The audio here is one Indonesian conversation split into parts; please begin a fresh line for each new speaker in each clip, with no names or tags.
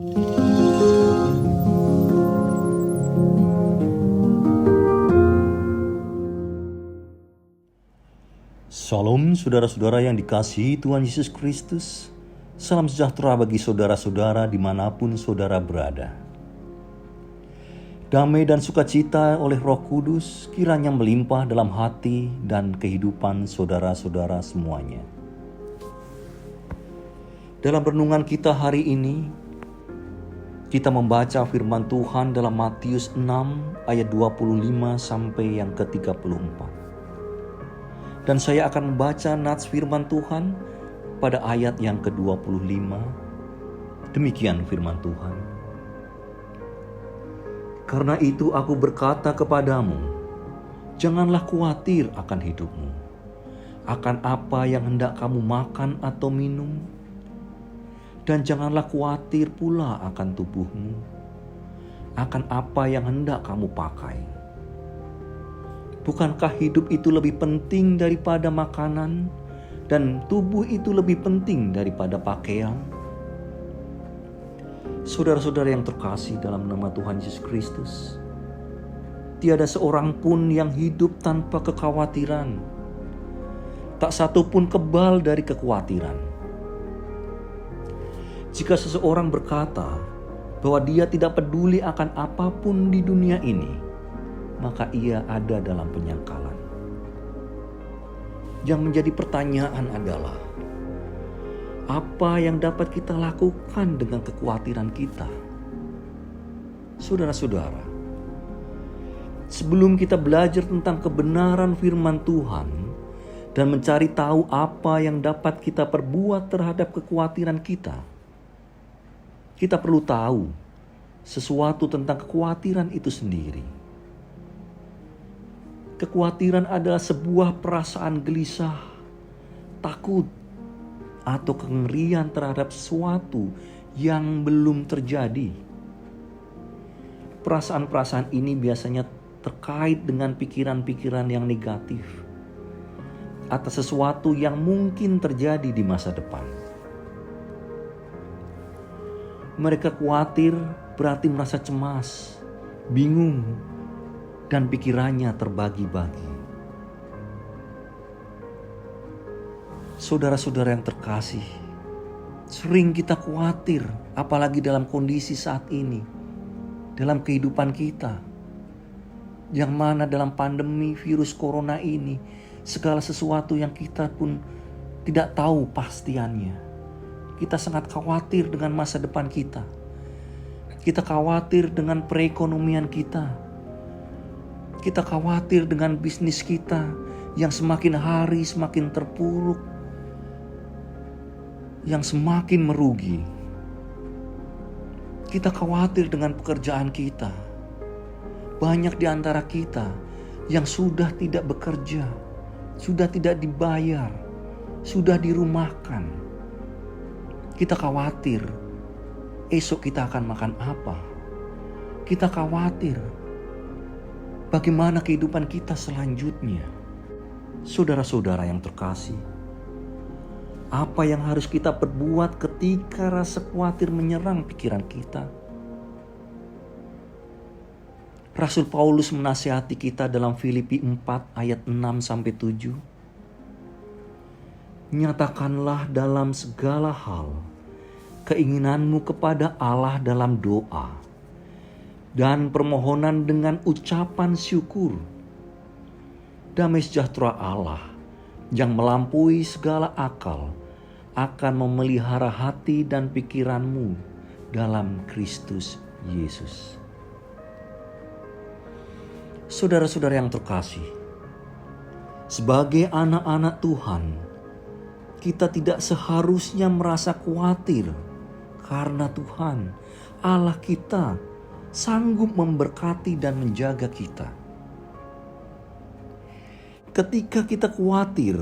Shalom saudara-saudara yang dikasihi Tuhan Yesus Kristus. Salam sejahtera bagi saudara-saudara dimanapun saudara berada. Damai dan sukacita oleh Roh Kudus kiranya melimpah dalam hati dan kehidupan saudara-saudara semuanya. Dalam renungan kita hari ini, kita membaca firman Tuhan dalam Matius 6 ayat 25 sampai yang ke-34. Dan saya akan membaca nats firman Tuhan pada ayat yang ke-25. Demikian firman Tuhan. Karena itu aku berkata kepadamu, janganlah khawatir akan hidupmu, akan apa yang hendak kamu makan atau minum, dan janganlah khawatir pula akan tubuhmu, akan apa yang hendak kamu pakai. Bukankah hidup itu lebih penting daripada makanan, dan tubuh itu lebih penting daripada pakaian? Saudara-saudara yang terkasih dalam nama Tuhan Yesus Kristus, tiada seorang pun yang hidup tanpa kekhawatiran. Tak satu pun kebal dari kekhawatiran. Jika seseorang berkata bahwa dia tidak peduli akan apapun di dunia ini, maka ia ada dalam penyangkalan. Yang menjadi pertanyaan adalah, apa yang dapat kita lakukan dengan kekhawatiran kita? Saudara-saudara, sebelum kita belajar tentang kebenaran firman Tuhan dan mencari tahu apa yang dapat kita perbuat terhadap kekhawatiran kita perlu tahu sesuatu tentang kekhawatiran itu sendiri. Kekhawatiran adalah sebuah perasaan gelisah, takut, atau kengerian terhadap sesuatu yang belum terjadi. Perasaan-perasaan ini biasanya terkait dengan pikiran-pikiran yang negatif atas sesuatu yang mungkin terjadi di masa depan. Mereka khawatir berarti merasa cemas, bingung, dan pikirannya terbagi-bagi. Saudara-saudara yang terkasih, sering kita khawatir, apalagi dalam kondisi saat ini, dalam kehidupan kita, yang mana dalam pandemi virus corona ini, segala sesuatu yang kita pun tidak tahu pastiannya. Kita sangat khawatir dengan masa depan kita. Kita khawatir dengan perekonomian kita. Kita khawatir dengan bisnis kita yang semakin hari semakin terpuruk, yang semakin merugi. Kita khawatir dengan pekerjaan kita. Banyak di antara kita yang sudah tidak bekerja, sudah tidak dibayar, sudah dirumahkan. Kita khawatir esok kita akan makan apa. Kita khawatir bagaimana kehidupan kita selanjutnya. Saudara-saudara yang terkasih, apa yang harus kita perbuat ketika rasa khawatir menyerang pikiran kita? Rasul Paulus menasihati kita dalam Filipi 4 ayat 6-7. Nyatakanlah dalam segala hal keinginanmu kepada Allah dalam doa dan permohonan dengan ucapan syukur. Damai sejahtera Allah yang melampaui segala akal akan memelihara hati dan pikiranmu dalam Kristus Yesus. Saudara-saudara yang terkasih, sebagai anak-anak Tuhan, kita tidak seharusnya merasa khawatir karena Tuhan Allah kita sanggup memberkati dan menjaga kita. Ketika kita khawatir,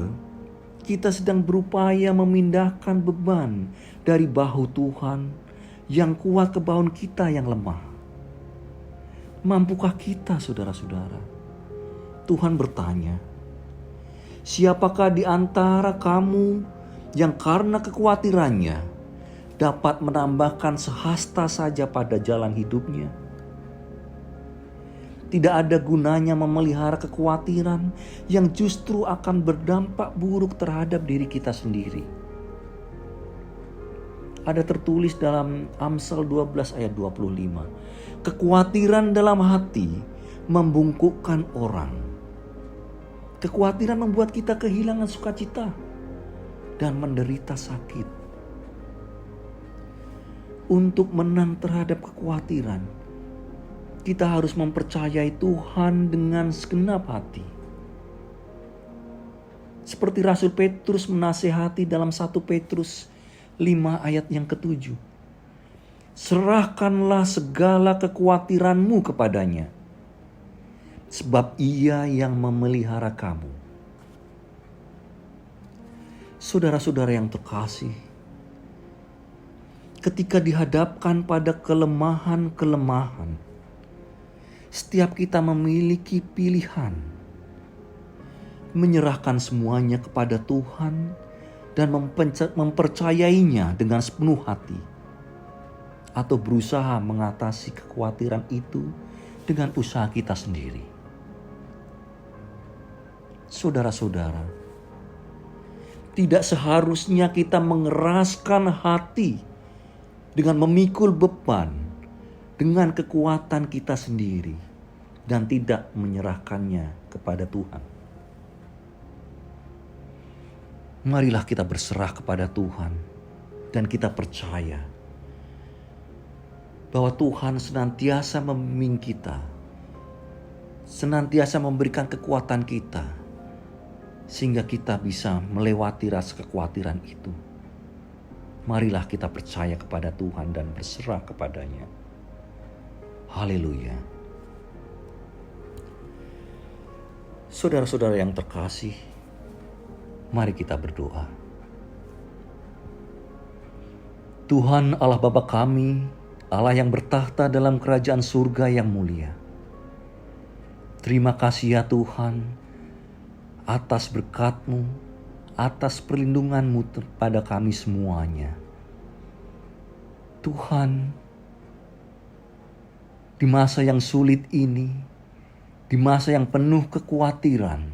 kita sedang berupaya memindahkan beban dari bahu Tuhan yang kuat ke bahu kita yang lemah. Mampukah kita, saudara-saudara? Tuhan bertanya, siapakah di antara kamu yang karena kekhawatirannya dapat menambahkan sehasta saja pada jalan hidupnya. Tidak ada gunanya memelihara kekhawatiran yang justru akan berdampak buruk terhadap diri kita sendiri. Ada tertulis dalam Amsal 12 ayat 25. Kekhawatiran dalam hati membungkukkan orang. Kekhawatiran membuat kita kehilangan sukacita dan menderita sakit. Untuk menang terhadap kekhawatiran, kita harus mempercayai Tuhan dengan segenap hati. Seperti Rasul Petrus menasihati dalam 1 Petrus 5 ayat yang ke-7. Serahkanlah segala kekhawatiranmu kepadanya, sebab Ia yang memelihara kamu. Saudara-saudara yang terkasih, ketika dihadapkan pada kelemahan-kelemahan, setiap kita memiliki pilihan menyerahkan semuanya kepada Tuhan dan mempercayainya dengan sepenuh hati, atau berusaha mengatasi kekhawatiran itu dengan usaha kita sendiri. Saudara-saudara, tidak seharusnya kita mengeraskan hati dengan memikul beban dengan kekuatan kita sendiri dan tidak menyerahkannya kepada Tuhan. Marilah kita berserah kepada Tuhan dan kita percaya bahwa Tuhan senantiasa membimbing kita, senantiasa memberikan kekuatan kita, sehingga kita bisa melewati rasa kekhawatiran itu. Marilah kita percaya kepada Tuhan dan berserah kepadanya. Haleluya. Saudara-saudara yang terkasih, mari kita berdoa. Tuhan Allah Bapa kami, Allah yang bertahta dalam kerajaan surga yang mulia. Terima kasih ya Tuhan atas berkat-Mu, atas perlindungan-Mu kepada kami semuanya. Tuhan, di masa yang sulit ini, di masa yang penuh kekhawatiran,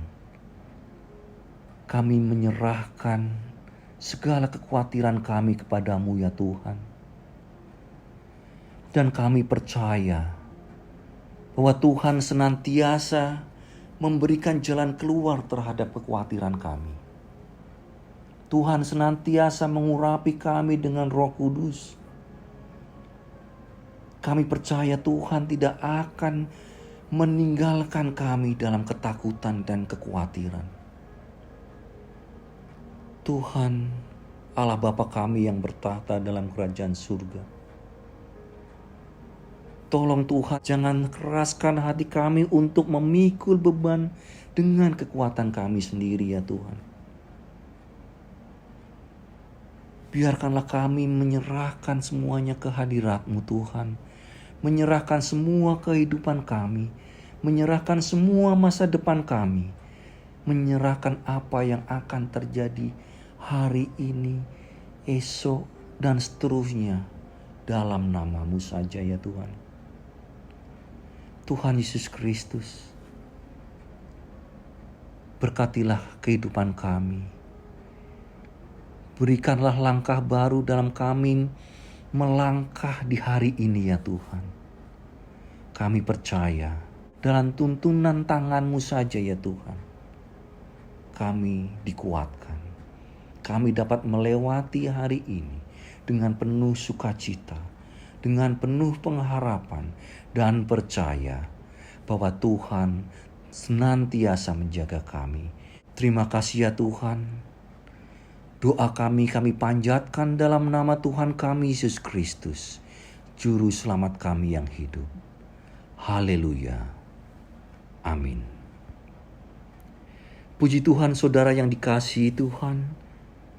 kami menyerahkan segala kekhawatiran kami kepada-Mu ya Tuhan. Dan kami percaya bahwa Tuhan senantiasa memberikan jalan keluar terhadap kekhawatiran kami. Tuhan senantiasa mengurapi kami dengan Roh Kudus. Kami percaya Tuhan tidak akan meninggalkan kami dalam ketakutan dan kekhawatiran. Tuhan, Allah Bapa kami yang bertahta dalam kerajaan surga, tolong Tuhan jangan keraskan hati kami untuk memikul beban dengan kekuatan kami sendiri ya Tuhan. Biarkanlah kami menyerahkan semuanya ke hadirat-Mu Tuhan. Menyerahkan semua kehidupan kami. Menyerahkan semua masa depan kami. Menyerahkan apa yang akan terjadi hari ini, esok, dan seterusnya dalam nama-Mu saja ya Tuhan. Tuhan Yesus Kristus, berkatilah kehidupan kami. Berikanlah langkah baru dalam kami melangkah di hari ini ya Tuhan. Kami percaya dalam tuntunan tangan-Mu saja ya Tuhan. Kami dikuatkan. Kami dapat melewati hari ini dengan penuh sukacita, dengan penuh pengharapan dan percaya bahwa Tuhan senantiasa menjaga kami. Terima kasih ya Tuhan. Doa kami panjatkan dalam nama Tuhan kami Yesus Kristus, Juru Selamat kami yang hidup. Haleluya. Amin. Puji Tuhan saudara yang dikasihi Tuhan.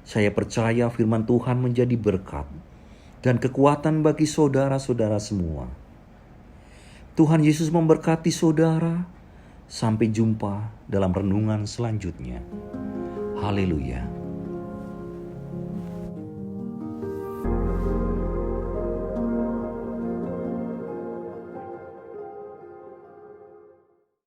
Saya percaya firman Tuhan menjadi berkat dan kekuatan bagi saudara-saudara semua. Tuhan Yesus memberkati saudara. Sampai jumpa dalam renungan selanjutnya. Haleluya.